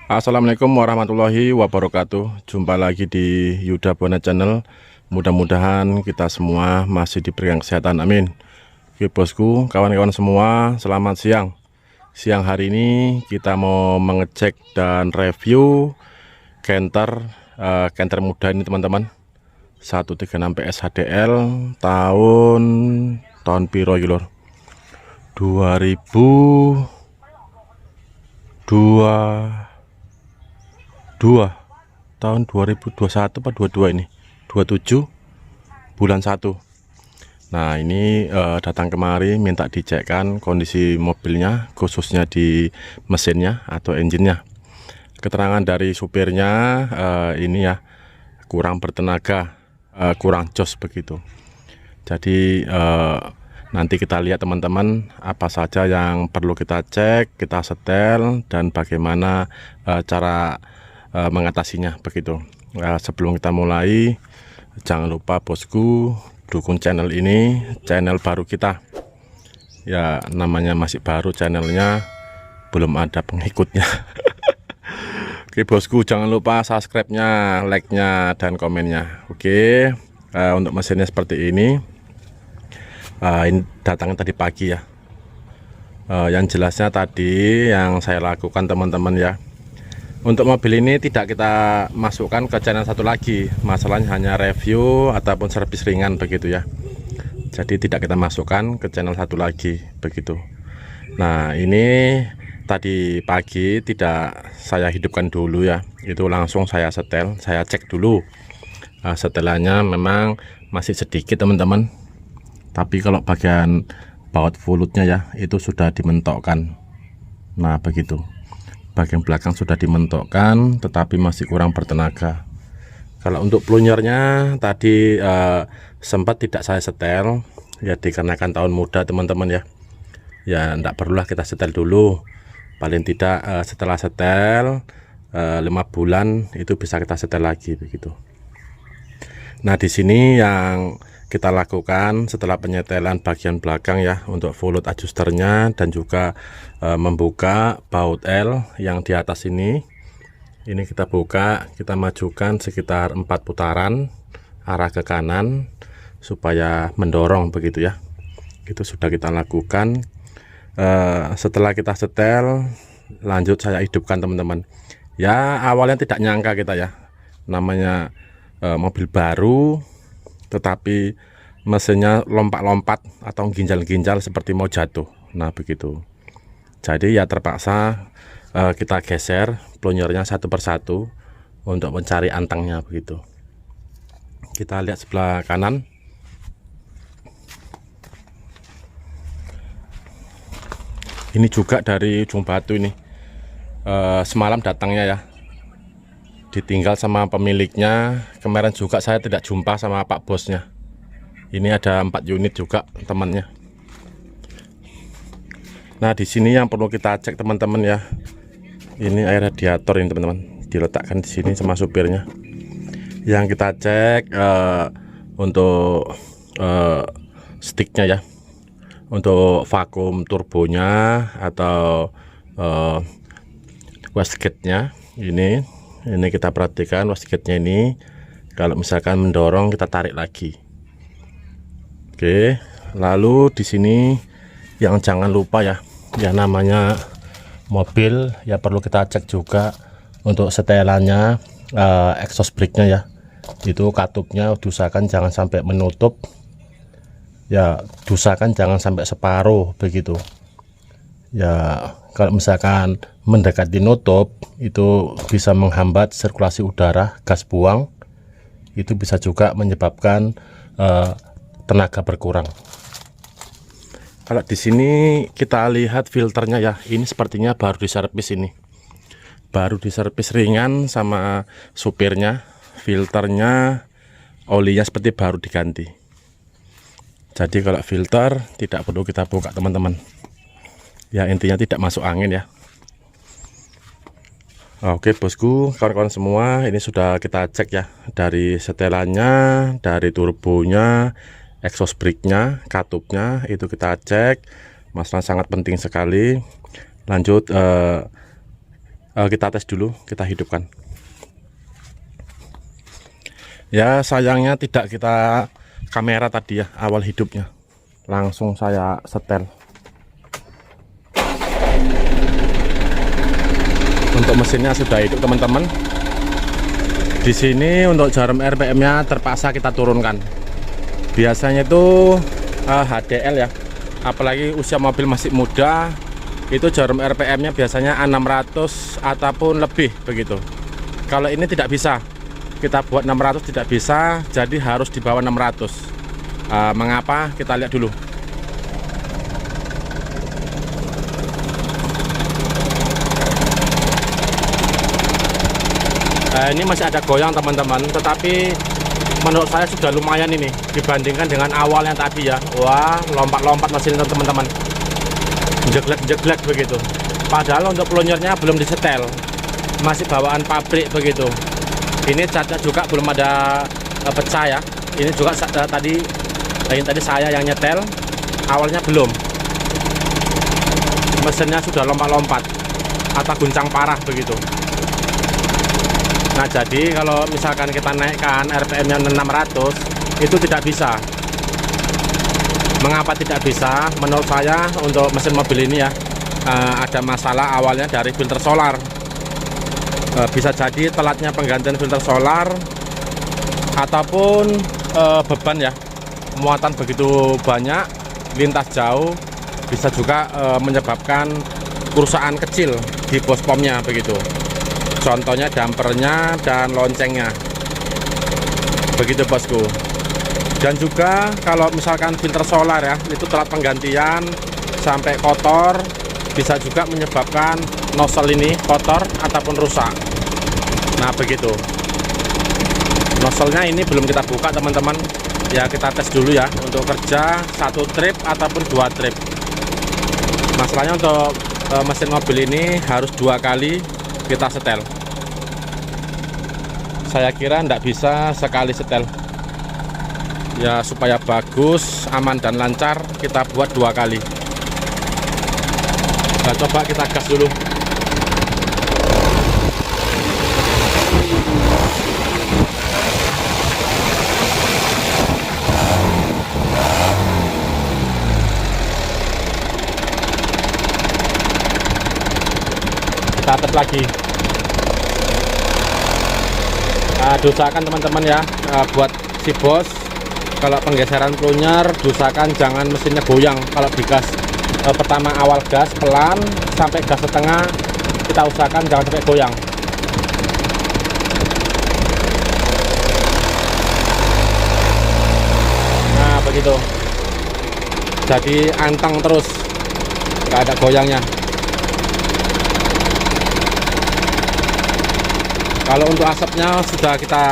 Assalamualaikum warahmatullahi wabarakatuh. Jumpa lagi di Yuda Bonet Channel. Mudah-mudahan kita semua masih diberikan kesehatan, amin. Oke bosku, kawan-kawan semua, selamat siang. Siang hari ini kita mau mengecek dan review Canter Canter muda ini teman-teman, 136 PS HDL tahun piro iki lur, 2002 tahun 2021 apa 22 ini, 27 bulan 1. Nah ini datang kemari minta dicekkan kondisi mobilnya, khususnya di mesinnya atau engine-nya. Keterangan dari supirnya ini ya, kurang bertenaga, kurang jos begitu. Jadi nanti kita lihat teman-teman apa saja yang perlu kita cek, kita setel, dan bagaimana cara mengatasinya begitu. Sebelum kita mulai, jangan lupa bosku dukung channel ini, channel baru kita ya, namanya masih baru channelnya, belum ada pengikutnya. Oke bosku, jangan lupa subscribe-nya, like-nya, dan komennya. Oke, untuk mesinnya seperti ini. Ini datangnya tadi pagi ya. Yang jelasnya tadi yang saya lakukan teman-teman ya, untuk mobil ini tidak kita masukkan ke channel satu lagi, masalahnya hanya review ataupun servis ringan begitu ya. Jadi tidak kita masukkan ke channel satu lagi begitu. Nah ini tadi pagi tidak saya hidupkan dulu ya, itu langsung saya setel, saya cek dulu. Setelannya memang masih sedikit teman-teman, tapi kalau bagian baut fulutnya ya itu sudah dimentokkan. Nah begitu, bagian belakang sudah dimentokkan tetapi masih kurang bertenaga. Kalau untuk plunyernya tadi sempat tidak saya setel ya, dikarenakan tahun muda teman-teman ya. Ya enggak perlulah kita setel dulu, paling tidak setelah setel 5 bulan itu bisa kita setel lagi begitu. Nah di sini yang kita lakukan setelah penyetelan bagian belakang ya, untuk volute adjusternya dan juga membuka baut L yang di atas ini kita buka, kita majukan sekitar 4 putaran arah ke kanan supaya mendorong begitu ya. Itu sudah kita lakukan. Setelah kita setel, lanjut saya hidupkan teman-teman ya. Awalnya tidak nyangka kita ya, namanya mobil baru tetapi mesinnya lompat-lompat atau ginjal-ginjal seperti mau jatuh. Nah begitu, jadi ya terpaksa kita geser plunyernya satu persatu untuk mencari antangnya begitu. Kita lihat sebelah kanan. Ini juga dari ujung batu ini, semalam datangnya ya, ditinggal sama pemiliknya. Kemarin juga saya tidak jumpa sama pak bosnya. Ini ada 4 unit juga temannya. Nah di sini yang perlu kita cek teman-teman ya, ini air radiator ini teman-teman, diletakkan di sini sama supirnya. Yang kita cek untuk sticknya ya, untuk vakum turbonya atau wastegate-nya ini kita perhatikan wastegate-nya ini, kalau misalkan mendorong kita tarik lagi. Oke, lalu di sini yang jangan lupa ya, namanya mobil ya perlu kita cek juga untuk setelannya, exhaust brake-nya ya, itu katupnya diusahakan jangan sampai menutup ya, diusahakan jangan sampai separuh begitu ya. Kalau misalkan mendekati nutup itu bisa menghambat sirkulasi udara, gas buang, itu bisa juga menyebabkan tenaga berkurang. Kalau di sini kita lihat filternya ya, ini sepertinya baru diservis, ini baru diservis ringan sama supirnya. Filternya olinya seperti baru diganti. Jadi kalau filter tidak perlu kita buka teman-teman ya, intinya tidak masuk angin ya. Oke bosku, kawan-kawan semua, ini sudah kita cek ya, dari setelannya, dari turbonya, exhaust brake-nya, katupnya itu kita cek. Masalah sangat penting sekali. Lanjut Kita tes dulu, kita hidupkan. Ya sayangnya tidak kita kamera tadi ya, awal hidupnya langsung saya setel. Untuk mesinnya sudah hidup teman-teman. Di sini untuk jarum RPM-nya terpaksa kita turunkan. Biasanya itu HDL ya, apalagi usia mobil masih muda, itu jarum RPM-nya biasanya 600 ataupun lebih begitu. Kalau ini tidak bisa, kita buat 600 tidak bisa, jadi harus di bawah 600. Mengapa? Kita lihat dulu. Ini masih ada goyang teman-teman, tetapi menurut saya sudah lumayan ini dibandingkan dengan awalnya tadi ya. Wah, lompat-lompat mesin teman-teman, jeglek-jeglek begitu. Padahal untuk pelonyornya belum disetel, masih bawaan pabrik begitu. Ini catnya juga belum ada pecah ya. Ini juga tadi saya yang nyetel, awalnya belum. Mesinnya sudah lompat-lompat atau guncang parah begitu. Nah, jadi kalau misalkan kita naikkan RPM-nya 600, itu tidak bisa. Mengapa tidak bisa? Menurut saya untuk mesin mobil ini ya, ada masalah awalnya dari filter solar. Bisa jadi telatnya penggantian filter solar, ataupun beban ya, muatan begitu banyak, lintas jauh, bisa juga menyebabkan kerusakan kecil di bos pomnya begitu. Contohnya dampernya dan loncengnya begitu bosku. Dan juga kalau misalkan filter solar ya, itu telat penggantian sampai kotor, bisa juga menyebabkan nozzle ini kotor ataupun rusak. Nah begitu. Nozzle-nya ini belum kita buka teman-teman ya, kita tes dulu ya untuk kerja 1 trip ataupun 2 trip. Masalahnya untuk mesin mobil ini harus 2 kali kita setel. Saya kira tidak bisa sekali setel ya, supaya bagus, aman dan lancar kita buat 2 kali. Nah, coba kita gas dulu. Kita tes lagi. Dosakan teman-teman ya, buat si bos, kalau penggeseran pelunyer dosakan jangan mesinnya goyang. Kalau digas pertama awal gas pelan sampai gas setengah, kita usahakan jangan sampai goyang. Nah begitu, jadi anteng terus, nggak ada goyangnya. Kalau untuk asapnya sudah kita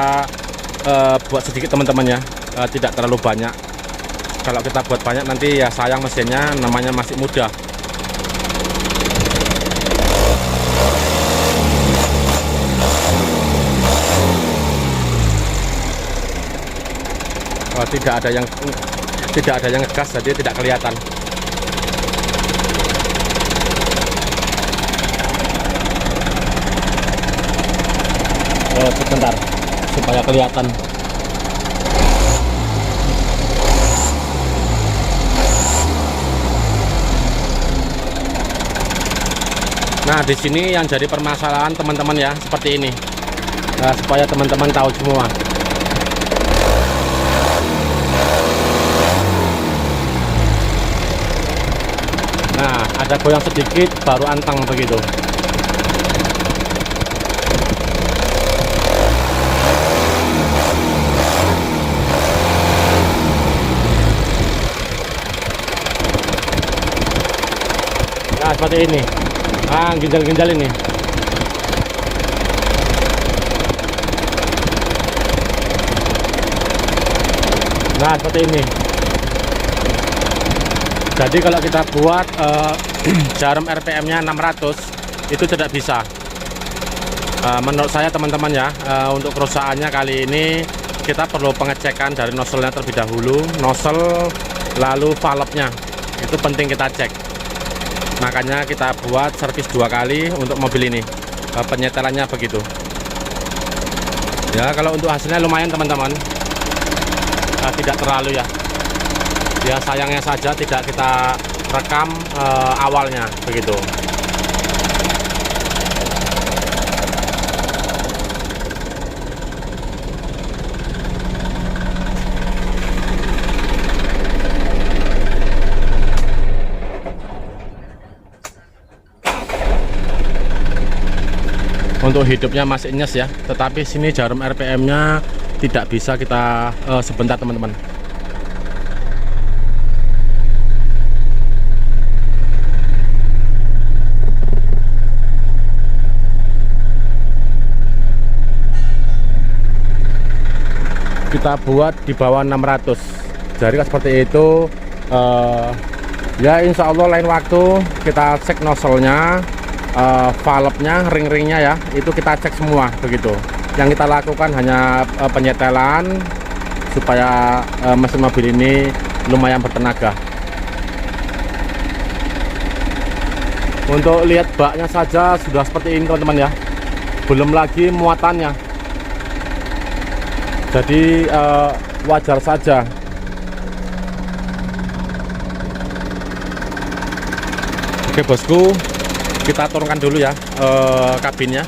buat sedikit teman-teman ya, tidak terlalu banyak. Kalau kita buat banyak nanti ya sayang mesinnya, namanya masih muda. Tidak ada yang ngegas, jadi tidak kelihatan. Sebentar supaya kelihatan. Nah di sini yang jadi permasalahan teman-teman ya, seperti ini. Supaya teman-teman tahu semua. Nah ada goyang sedikit baru anteng begitu. Nah seperti ini. Ginjal-ginjal ini. Nah seperti ini. Jadi kalau kita buat jarum RPM-nya 600, itu tidak bisa. Menurut saya teman-teman ya, untuk kerusakannya kali ini kita perlu pengecekan dari nozzle-nya terlebih dahulu, nozzle lalu valve-nya. Itu penting kita cek. Makanya kita buat servis 2 kali untuk mobil ini. penyetelannya begitu ya. Kalau untuk hasilnya lumayan teman-teman, tidak terlalu ya. Ya sayangnya saja tidak kita rekam awalnya begitu. Untuk hidupnya masih nyes ya, tetapi sini jarum RPM-nya tidak bisa kita sebentar teman-teman. Kita buat di bawah 600, jadi seperti itu. Ya insya Allah lain waktu kita cek nozzle-nya, valve-nya, ring-ringnya ya, itu kita cek semua begitu. Yang kita lakukan hanya penyetelan supaya mesin mobil ini lumayan bertenaga. Untuk lihat baknya saja sudah seperti ini teman-teman ya, belum lagi muatannya. Jadi wajar saja. Oke bosku, kita turunkan dulu ya kabinnya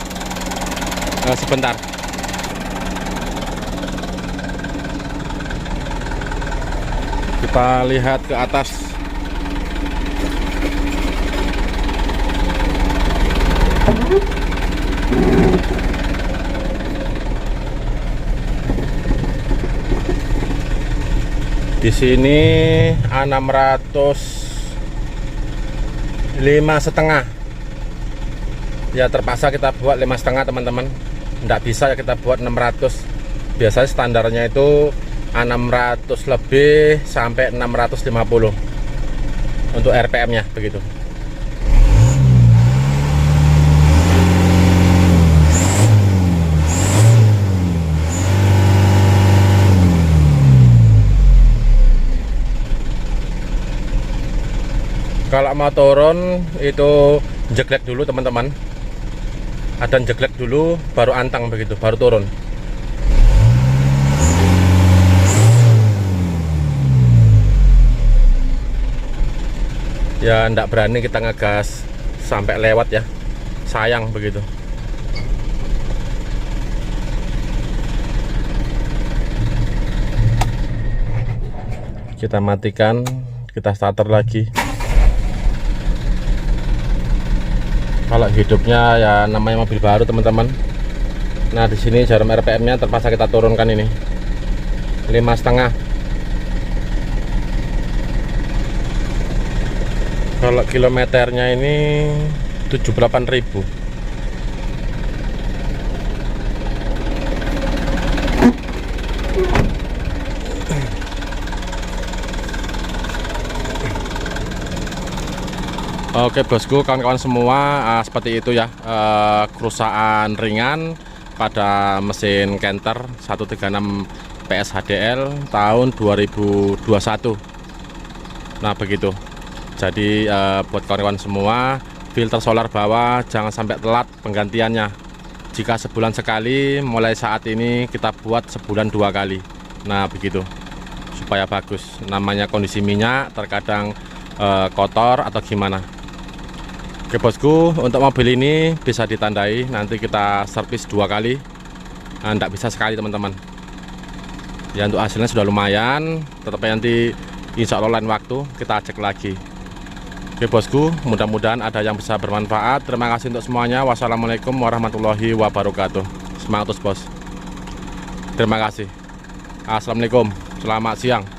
sebentar. Kita lihat ke atas. Di sini 5,5 ya, terpaksa kita buat 5,5 teman-teman. Nggak bisa ya kita buat 600. Biasanya standarnya itu 600 lebih sampai 650 untuk RPM nya begitu. Kalau mau turun itu jeglek dulu teman-teman, ada jeglek dulu baru antang begitu, baru turun. Ya ndak berani kita ngegas sampai lewat ya, sayang begitu. Kita matikan, kita starter lagi. Kalau hidupnya ya namanya mobil baru teman-teman. Nah di sini jarum RPM-nya terpaksa kita turunkan ini 5,5. Kalau kilometernya ini 78.000. Oke bosku, kawan-kawan semua, seperti itu ya kerusakan ringan pada mesin Canter 136 PS HDL tahun 2021. Nah begitu. Jadi buat kawan-kawan semua, filter solar bawah jangan sampai telat penggantiannya. Jika sebulan sekali, mulai saat ini kita buat sebulan 2 kali. Nah begitu, supaya bagus. Namanya kondisi minyak terkadang kotor atau gimana. Oke bosku, untuk mobil ini bisa ditandai nanti kita servis 2 kali, nggak bisa sekali teman-teman ya. Untuk hasilnya sudah lumayan, tetapi nanti insya Allah lain waktu kita cek lagi. Oke bosku, mudah-mudahan ada yang bisa bermanfaat. Terima kasih untuk semuanya. Wassalamualaikum warahmatullahi wabarakatuh. Semangat terus bos. Terima kasih. Assalamualaikum, selamat siang.